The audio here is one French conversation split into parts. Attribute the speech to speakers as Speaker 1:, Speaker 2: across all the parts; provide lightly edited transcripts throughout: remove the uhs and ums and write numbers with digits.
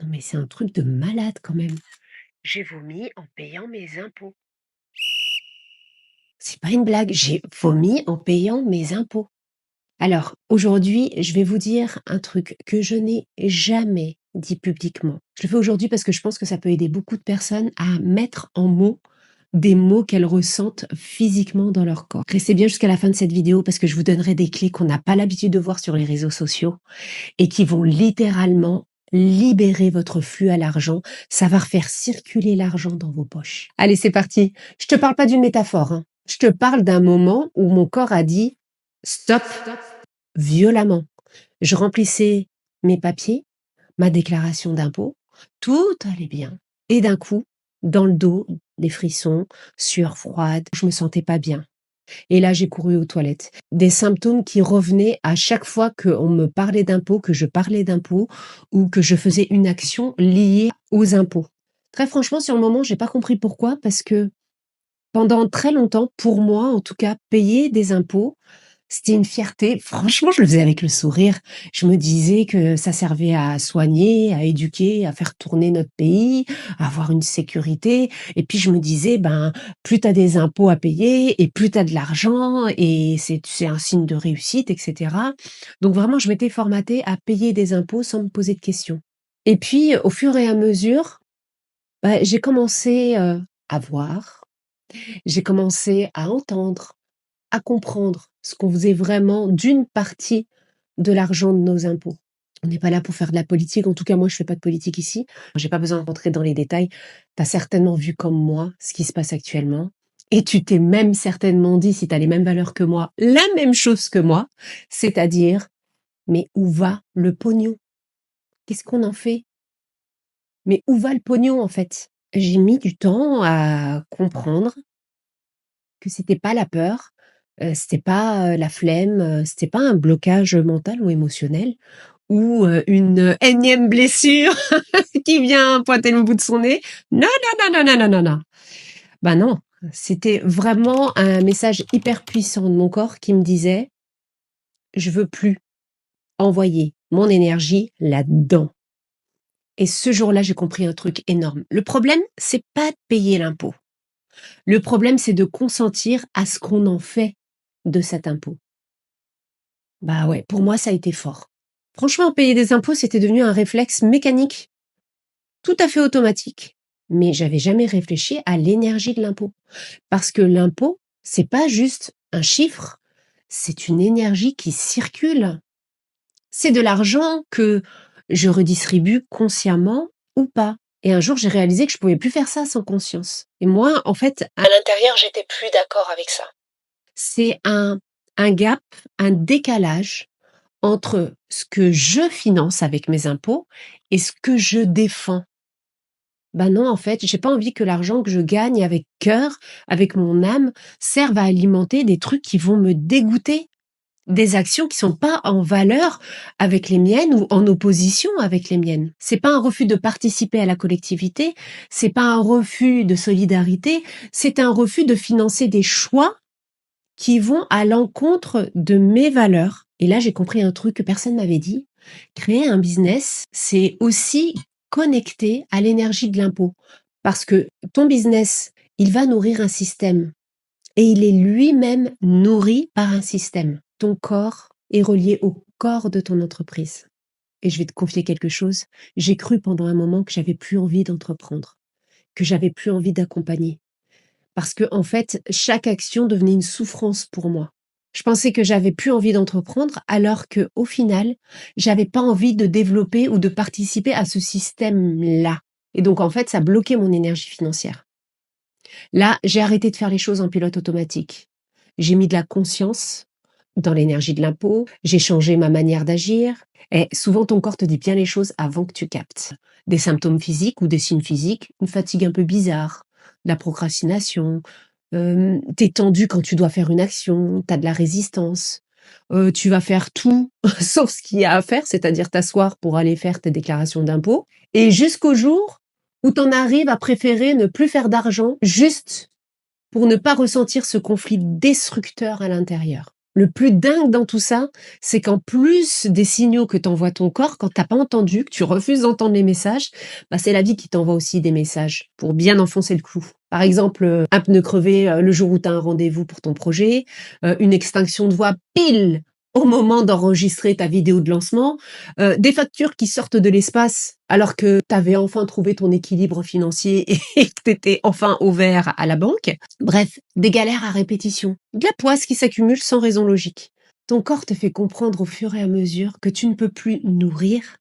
Speaker 1: Non mais c'est un truc de malade quand même. J'ai vomi en payant mes impôts. C'est pas une blague, j'ai vomi en payant mes impôts. Alors, aujourd'hui, je vais vous dire un truc que je n'ai jamais dit publiquement. Je le fais aujourd'hui parce que je pense que ça peut aider beaucoup de personnes à mettre en mots des mots qu'elles ressentent physiquement dans leur corps. Restez bien jusqu'à la fin de cette vidéo parce que je vous donnerai des clés qu'on n'a pas l'habitude de voir sur les réseaux sociaux et qui vont littéralement libérer votre flux à l'argent. Ça va faire circuler l'argent dans vos poches. Allez, c'est parti. Je te parle pas d'une métaphore, hein. Je te parle d'un moment où mon corps a dit stop violemment. Je remplissais mes papiers, ma déclaration d'impôt, tout allait bien. Et d'un coup, dans le dos, des frissons, sueur froide, je me sentais pas bien. Et là, j'ai couru aux toilettes. Des symptômes qui revenaient à chaque fois qu'on me parlait d'impôts, que je parlais d'impôts ou que je faisais une action liée aux impôts. Très franchement, sur le moment, j'ai pas compris pourquoi, parce que pendant très longtemps, pour moi, en tout cas, payer des impôts, c'était une fierté. Franchement, je le faisais avec le sourire. Je me disais que ça servait à soigner, à éduquer, à faire tourner notre pays, à avoir une sécurité. Et puis je me disais, ben, plus tu as des impôts à payer et plus tu as de l'argent et c'est un signe de réussite, etc. Donc vraiment, je m'étais formatée à payer des impôts sans me poser de questions. Et puis, au fur et à mesure, bah, j'ai commencé à voir, j'ai commencé à entendre, à comprendre ce qu'on faisait vraiment d'une partie de l'argent de nos impôts. On n'est pas là pour faire de la politique, en tout cas moi je fais pas de politique ici. J'ai pas besoin de rentrer dans les détails. Tu as certainement vu comme moi ce qui se passe actuellement. Et tu t'es même certainement dit, si tu as les mêmes valeurs que moi, la même chose que moi, c'est-à-dire, mais où va le pognon? Qu'est-ce qu'on en fait? Mais où va le pognon en fait? J'ai mis du temps à comprendre que c'était pas la peur, c'était pas, la flemme, c'était pas un blocage mental ou émotionnel ou, une énième blessure qui vient pointer le bout de son nez. Non, non, non, non, non, non, non, non. Bah, non, c'était vraiment un message hyper puissant de mon corps qui me disait: «Je veux plus envoyer mon énergie là-dedans» et ce jour-là, j'ai compris un truc énorme. Le problème, c'est pas de payer l'impôt. Le problème, c'est de consentir à ce qu'on en fait de cet impôt. Bah ouais, pour moi, ça a été fort. Franchement, payer des impôts, c'était devenu un réflexe mécanique, tout à fait automatique. Mais j'avais jamais réfléchi à l'énergie de l'impôt. Parce que l'impôt, c'est pas juste un chiffre, c'est une énergie qui circule. C'est de l'argent que je redistribue consciemment ou pas. Et un jour, j'ai réalisé que je pouvais plus faire ça sans conscience. Et moi, en fait, à l'intérieur, j'étais plus d'accord avec ça. C'est un gap, un décalage entre ce que je finance avec mes impôts et ce que je défends. Ben non, en fait, j'ai pas envie que l'argent que je gagne avec cœur, avec mon âme, serve à alimenter des trucs qui vont me dégoûter, des actions qui sont pas en valeur avec les miennes ou en opposition avec les miennes. C'est pas un refus de participer à la collectivité, c'est pas un refus de solidarité, c'est un refus de financer des choix qui vont à l'encontre de mes valeurs. Et là, j'ai compris un truc que personne m'avait dit. Créer un business, c'est aussi connecté à l'énergie de l'impôt. Parce que ton business, il va nourrir un système. Et il est lui-même nourri par un système. Ton corps est relié au corps de ton entreprise. Et je vais te confier quelque chose. J'ai cru pendant un moment que j'avais plus envie d'entreprendre, que j'avais plus envie d'accompagner. Parce que, en fait, chaque action devenait une souffrance pour moi. Je pensais que j'avais plus envie d'entreprendre, alors que, au final, j'avais pas envie de développer ou de participer à ce système-là. Et donc, en fait, ça bloquait mon énergie financière. Là, j'ai arrêté de faire les choses en pilote automatique. J'ai mis de la conscience dans l'énergie de l'impôt, j'ai changé ma manière d'agir. Et souvent, ton corps te dit bien les choses avant que tu captes. Des symptômes physiques ou des signes physiques, une fatigue un peu bizarre, de la procrastination, t'es tendu quand tu dois faire une action, t'as de la résistance, tu vas faire tout sauf ce qu'il y a à faire, c'est-à-dire t'asseoir pour aller faire tes déclarations d'impôts, et jusqu'au jour où t'en arrives à préférer ne plus faire d'argent juste pour ne pas ressentir ce conflit destructeur à l'intérieur. Le plus dingue dans tout ça, c'est qu'en plus des signaux que t'envoie ton corps, quand t'as pas entendu, que tu refuses d'entendre les messages, bah, c'est la vie qui t'envoie aussi des messages pour bien enfoncer le clou. Par exemple, un pneu crevé, le jour où tu as un rendez-vous pour ton projet, une extinction de voix pile au moment d'enregistrer ta vidéo de lancement, des factures qui sortent de l'espace alors que tu avais enfin trouvé ton équilibre financier et que tu étais enfin au vert à la banque. Bref, des galères à répétition, de la poisse qui s'accumule sans raison logique. Ton corps te fait comprendre au fur et à mesure que tu ne peux plus nourrir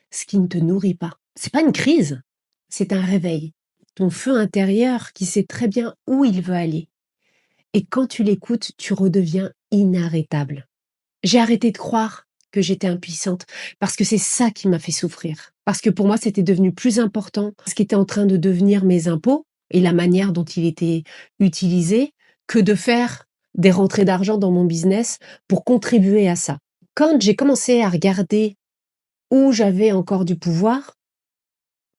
Speaker 1: ce qui ne te nourrit pas. C'est pas une crise, c'est un réveil. Ton feu intérieur qui sait très bien où il veut aller. Et quand tu l'écoutes, tu redeviens inarrêtable. J'ai arrêté de croire que j'étais impuissante parce que c'est ça qui m'a fait souffrir. Parce que pour moi, c'était devenu plus important ce qui était en train de devenir mes impôts et la manière dont il était utilisé que de faire des rentrées d'argent dans mon business pour contribuer à ça. Quand j'ai commencé à regarder où j'avais encore du pouvoir,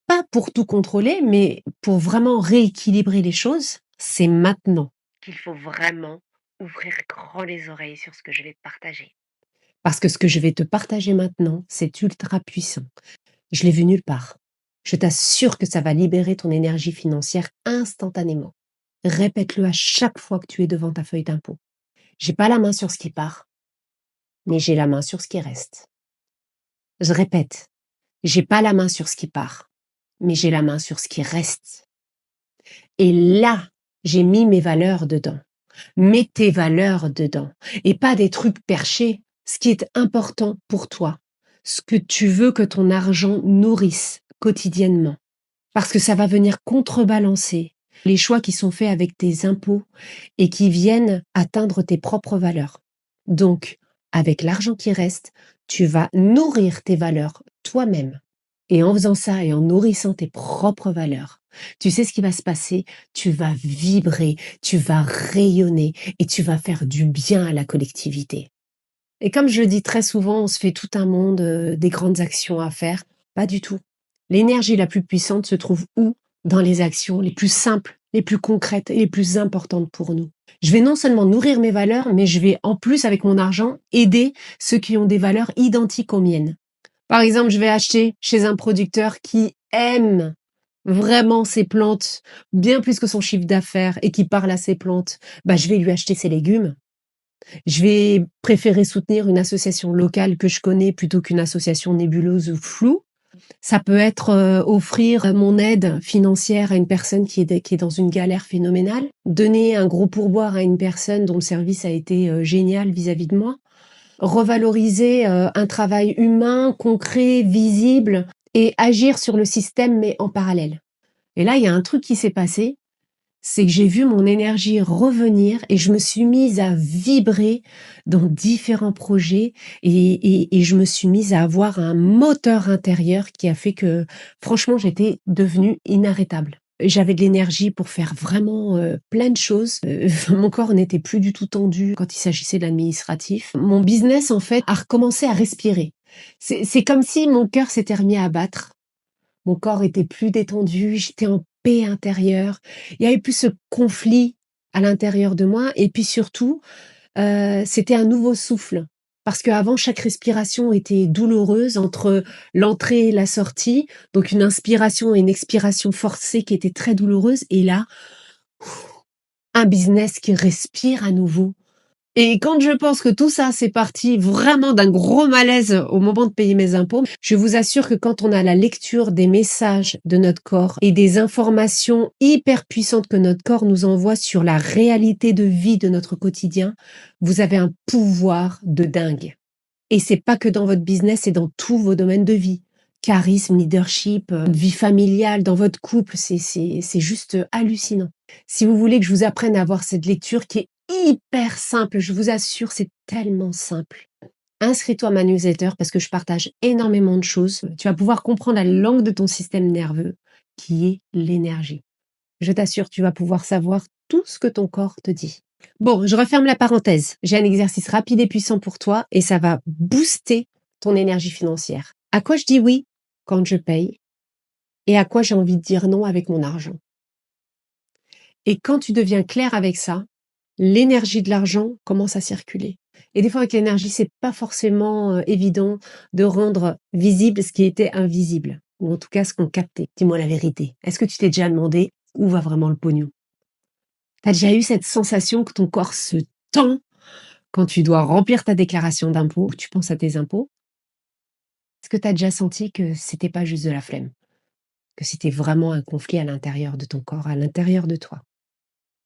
Speaker 1: pas pour tout contrôler, mais pour vraiment rééquilibrer les choses, c'est maintenant qu'il faut vraiment ouvrir grand les oreilles sur ce que je vais te partager. Parce que ce que je vais te partager maintenant, c'est ultra puissant. Je l'ai vu nulle part. Je t'assure que ça va libérer ton énergie financière instantanément. Répète-le à chaque fois que tu es devant ta feuille d'impôt. J'ai pas la main sur ce qui part, mais j'ai la main sur ce qui reste. Je répète, j'ai pas la main sur ce qui part, mais j'ai la main sur ce qui reste. Et là, j'ai mis mes valeurs dedans. Mets tes valeurs dedans. Et pas des trucs perchés. Ce qui est important pour toi. Ce que tu veux que ton argent nourrisse quotidiennement. Parce que ça va venir contrebalancer les choix qui sont faits avec tes impôts et qui viennent atteindre tes propres valeurs. Donc, avec l'argent qui reste, tu vas nourrir tes valeurs toi-même. Et en faisant ça et en nourrissant tes propres valeurs, tu sais ce qui va se passer? Tu vas vibrer, tu vas rayonner et tu vas faire du bien à la collectivité. Et comme je le dis très souvent, on se fait tout un monde, des grandes actions à faire. Pas du tout. L'énergie la plus puissante se trouve où? Dans les actions les plus simples, les plus concrètes et les plus importantes pour nous. Je vais non seulement nourrir mes valeurs, mais je vais en plus, avec mon argent, aider ceux qui ont des valeurs identiques aux miennes. Par exemple, je vais acheter chez un producteur qui aime vraiment ses plantes, bien plus que son chiffre d'affaires et qui parle à ses plantes. Bah, je vais lui acheter ses légumes. Je vais préférer soutenir une association locale que je connais plutôt qu'une association nébuleuse ou floue. Ça peut être offrir mon aide financière à une personne qui est dans une galère phénoménale, donner un gros pourboire à une personne dont le service a été génial vis-à-vis de moi, revaloriser un travail humain, concret, visible et agir sur le système mais en parallèle. Et là, il y a un truc qui s'est passé, c'est que j'ai vu mon énergie revenir et je me suis mise à vibrer dans différents projets et je me suis mise à avoir un moteur intérieur qui a fait que, franchement, j'étais devenue inarrêtable. J'avais de l'énergie pour faire vraiment plein de choses. Mon corps n'était plus du tout tendu quand il s'agissait de l'administratif. Mon business, en fait, a recommencé à respirer. C'est comme si mon cœur s'était remis à battre. Mon corps était plus détendu, j'étais en paix intérieure. Il y avait plus ce conflit à l'intérieur de moi et puis surtout, c'était un nouveau souffle. Parce qu'avant, chaque respiration était douloureuse entre l'entrée et la sortie, donc une inspiration et une expiration forcée qui était très douloureuse et là, un business qui respire à nouveau. Et quand je pense que tout ça, c'est parti vraiment d'un gros malaise au moment de payer mes impôts, je vous assure que quand on a la lecture des messages de notre corps et des informations hyper puissantes que notre corps nous envoie sur la réalité de vie de notre quotidien, vous avez un pouvoir de dingue. Et c'est pas que dans votre business, c'est dans tous vos domaines de vie. Charisme, leadership, vie familiale, dans votre couple, c'est juste hallucinant. Si vous voulez que je vous apprenne à avoir cette lecture qui est hyper simple, je vous assure, c'est tellement simple. Inscris-toi à ma newsletter parce que je partage énormément de choses. Tu vas pouvoir comprendre la langue de ton système nerveux, qui est l'énergie. Je t'assure, tu vas pouvoir savoir tout ce que ton corps te dit. Bon, je referme la parenthèse. J'ai un exercice rapide et puissant pour toi et ça va booster ton énergie financière. À quoi je dis oui quand je paye et à quoi j'ai envie de dire non avec mon argent. Et quand tu deviens clair avec ça, l'énergie de l'argent commence à circuler. Et des fois, avec l'énergie, c'est pas forcément évident de rendre visible ce qui était invisible, ou en tout cas ce qu'on captait. Dis-moi la vérité. Est-ce que tu t'es déjà demandé où va vraiment le pognon? T'as déjà eu cette sensation que ton corps se tend quand tu dois remplir ta déclaration d'impôt, ou tu penses à tes impôts? Est-ce que tu as déjà senti que c'était pas juste de la flemme, que c'était vraiment un conflit à l'intérieur de ton corps, à l'intérieur de toi?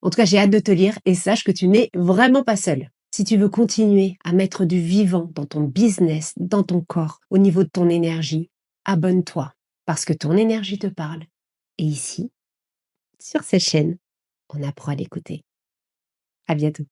Speaker 1: En tout cas, j'ai hâte de te lire et sache que tu n'es vraiment pas seule. Si tu veux continuer à mettre du vivant dans ton business, dans ton corps, au niveau de ton énergie, abonne-toi parce que ton énergie te parle. Et ici, sur cette chaîne, on apprend à l'écouter. À bientôt.